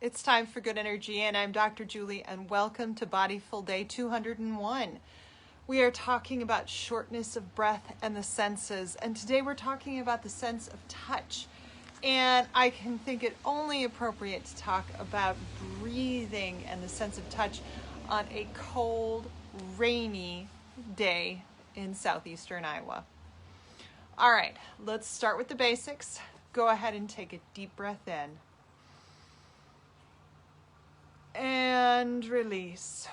It's time for Good Energy, and I'm Dr. Julie, and welcome to Bodyful Day 201. We are talking about shortness of breath and the senses, and today we're talking about the sense of touch. And I can think it only appropriate to talk about breathing and the sense of touch on a cold, rainy day in southeastern Iowa. All right, let's start with the basics. Go ahead and take a deep breath in. And release.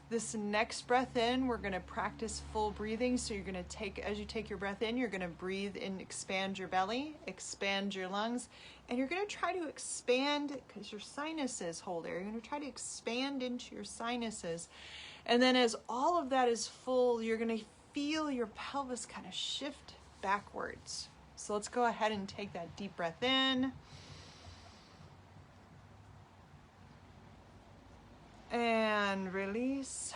This next breath in, we're going to practice full breathing. So you're going to take, as you take your breath in, you're going to breathe in, expand your belly, expand your lungs, and you're going to try to expand because your sinuses hold air. You're going to try to expand into your sinuses. And then as all of that is full, you're going to feel your pelvis kind of shift backwards. So let's go ahead and take that deep breath in. And release.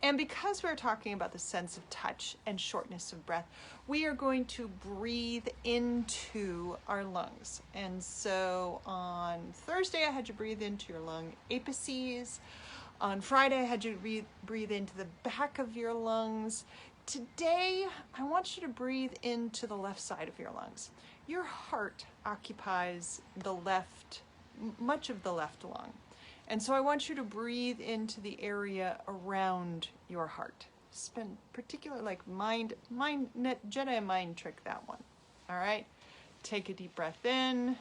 And because we're talking about the sense of touch and shortness of breath, we are going to breathe into our lungs. And so on Thursday, I had you breathe into your lung apices. On Friday, I had you breathe into the back of your lungs. Today, I want you to breathe into the left side of your lungs. Your heart occupies much of the left lung. And so I want you to breathe into the area around your heart. Spend particular Jedi mind trick that one. All right. Take a deep breath in.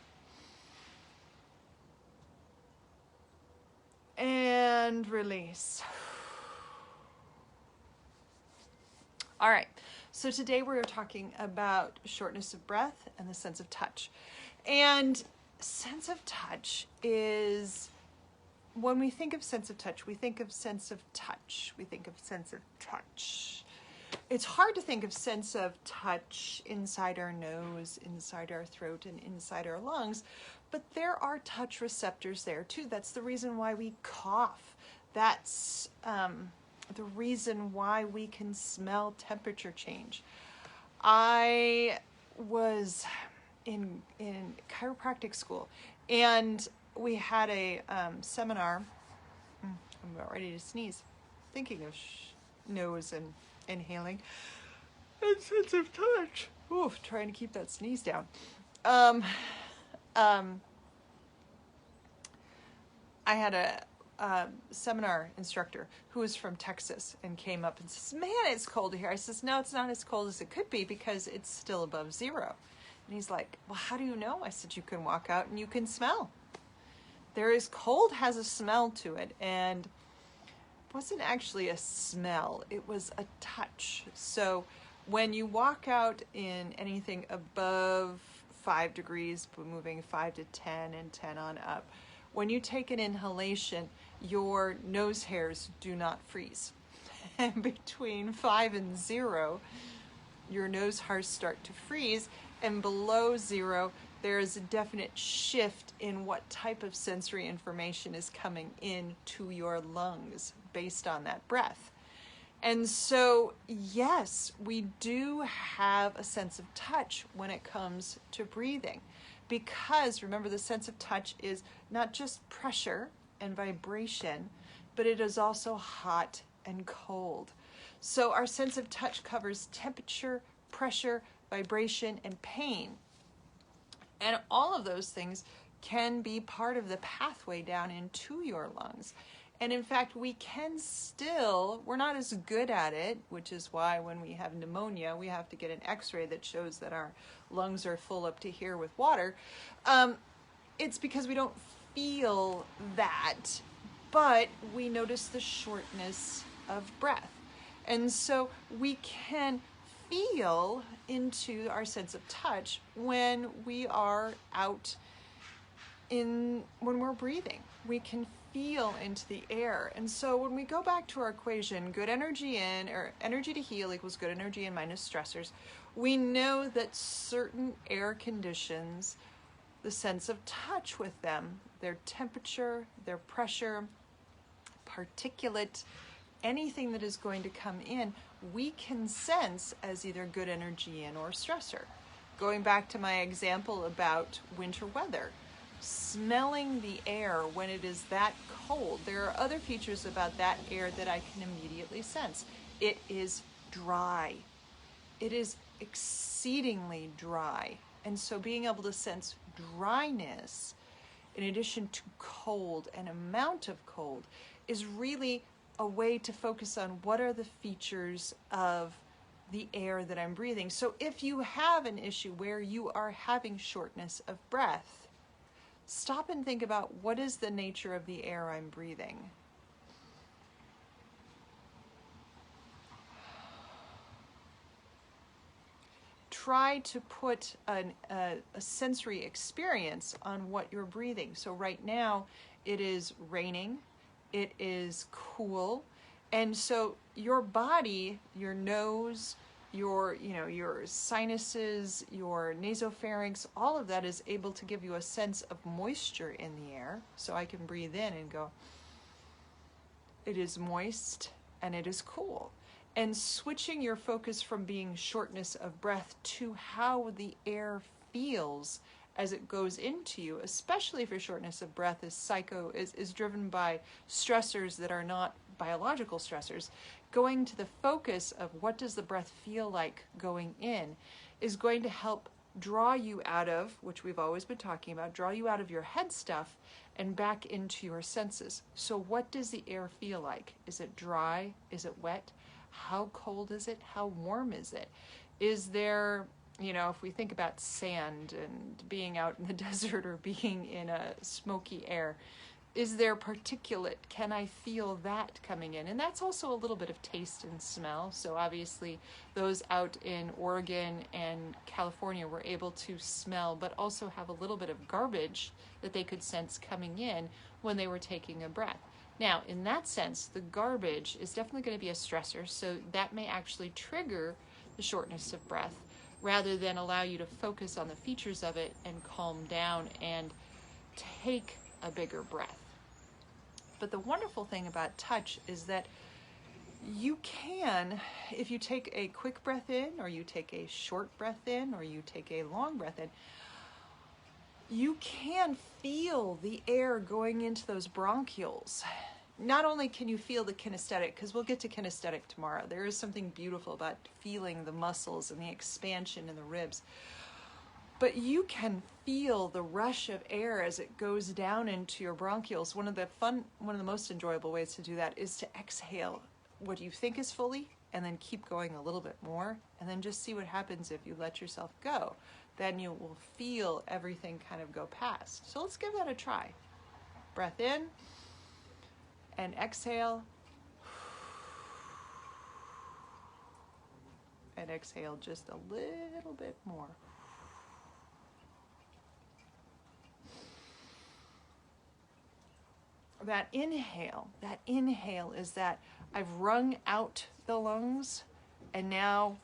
And release. All right. So today we're talking about shortness of breath and the sense of touch. And sense of touch is, when we think of sense of touch, we think of sense of touch. We think of sense of touch. It's hard to think of sense of touch inside our nose, inside our throat, and inside our lungs, but there are touch receptors there too. That's the reason why we cough. That's the reason why we can smell temperature change. I was in chiropractic school, and we had a seminar. I'm about ready to sneeze, thinking of nose and inhaling and sense of touch. Oof, trying to keep that sneeze down. I had a seminar instructor who was from Texas and came up and says, "Man, it's cold here." I says, "No, it's not as cold as it could be because it's still above zero." And he's like, "Well, how do you know?" I said, "You can walk out and you can smell. Cold has a smell to it, and it wasn't actually a smell, it was a touch. So when you walk out in anything above 5 degrees, moving 5 to 10 and 10 on up, when you take an inhalation, your nose hairs do not freeze. And between 5 and 0, your nose hairs start to freeze, and below 0, there is a definite shift in what type of sensory information is coming in to your lungs based on that breath. And so, yes, we do have a sense of touch when it comes to breathing, because remember, the sense of touch is not just pressure and vibration, but it is also hot and cold. So our sense of touch covers temperature, pressure, vibration, and pain. And all of those things can be part of the pathway down into your lungs. And in fact, we're not as good at it, which is why when we have pneumonia, we have to get an x-ray that shows that our lungs are full up to here with water. It's because we don't feel that, but we notice the shortness of breath. And so we can feel into our sense of touch when we are when we're breathing. We can feel into the air. And so when we go back to our equation, good energy in, or energy to heal equals good energy in minus stressors, we know that certain air conditions, the sense of touch with them, their temperature, their pressure, particulate, anything that is going to come in, we can sense as either good energy in or stressor. Going back to my example about winter weather, smelling the air when it is that cold. There are other features about that air that I can immediately sense. It is dry. It is exceedingly dry. And so being able to sense dryness in addition to cold and amount of cold is really a way to focus on what are the features of the air that I'm breathing. So if you have an issue where you are having shortness of breath, stop and think about what is the nature of the air I'm breathing. Try to put a sensory experience on what you're breathing. So right now it is raining, it is cool, and so your body, your nose, your sinuses, your nasopharynx, all of that is able to give you a sense of moisture in the air. So I can breathe in and go, it is moist and it is cool. And switching your focus from being shortness of breath to how the air feels as it goes into you, especially if your shortness of breath is driven by stressors that are not biological stressors. Going to the focus of what does the breath feel like going in is going to help draw you out of, which we've always been talking about, draw you out of your head stuff and back into your senses. So what does the air feel like? Is it dry? Is it wet? How cold is it? How warm is it? Is there, if we think about sand and being out in the desert or being in a smoky air, is there particulate? Can I feel that coming in? And that's also a little bit of taste and smell. So obviously those out in Oregon and California were able to smell, but also have a little bit of garbage that they could sense coming in when they were taking a breath. Now, in that sense, the garbage is definitely going to be a stressor, so that may actually trigger the shortness of breath rather than allow you to focus on the features of it and calm down and take a bigger breath. But the wonderful thing about touch is that you can, if you take a quick breath in, or you take a short breath in, or you take a long breath in, you can feel the air going into those bronchioles. Not only can you feel the kinesthetic, because we'll get to kinesthetic tomorrow. There is something beautiful about feeling the muscles and the expansion in the ribs. But you can feel the rush of air as it goes down into your bronchioles. One of the most enjoyable ways to do that is to exhale what you think is fully and then keep going a little bit more, and then just see what happens if you let yourself go. Then you will feel everything kind of go past. So let's give that a try. Breath in and exhale. And exhale just a little bit more. That inhale is that I've wrung out the lungs, and now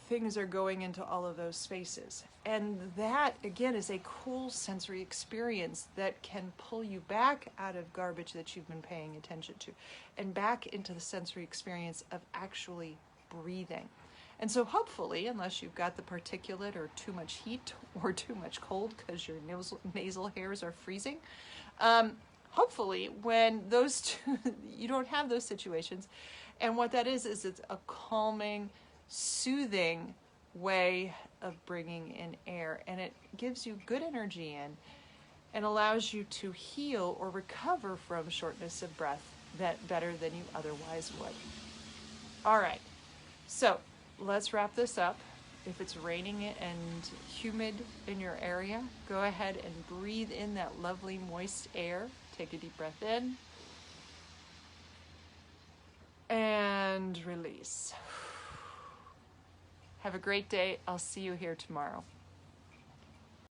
things are going into all of those spaces. And that, again, is a cool sensory experience that can pull you back out of garbage that you've been paying attention to and back into the sensory experience of actually breathing. And so hopefully, unless you've got the particulate or too much heat or too much cold because your nasal hairs are freezing, hopefully when those two, you don't have those situations. And what that is it's a calming, soothing way of bringing in air, and it gives you good energy in and allows you to heal or recover from shortness of breath better than you otherwise would. All right, so let's wrap this up. If it's raining and humid in your area, go ahead and breathe in that lovely moist air. Take a deep breath in and release. Have a great day. I'll see you here tomorrow.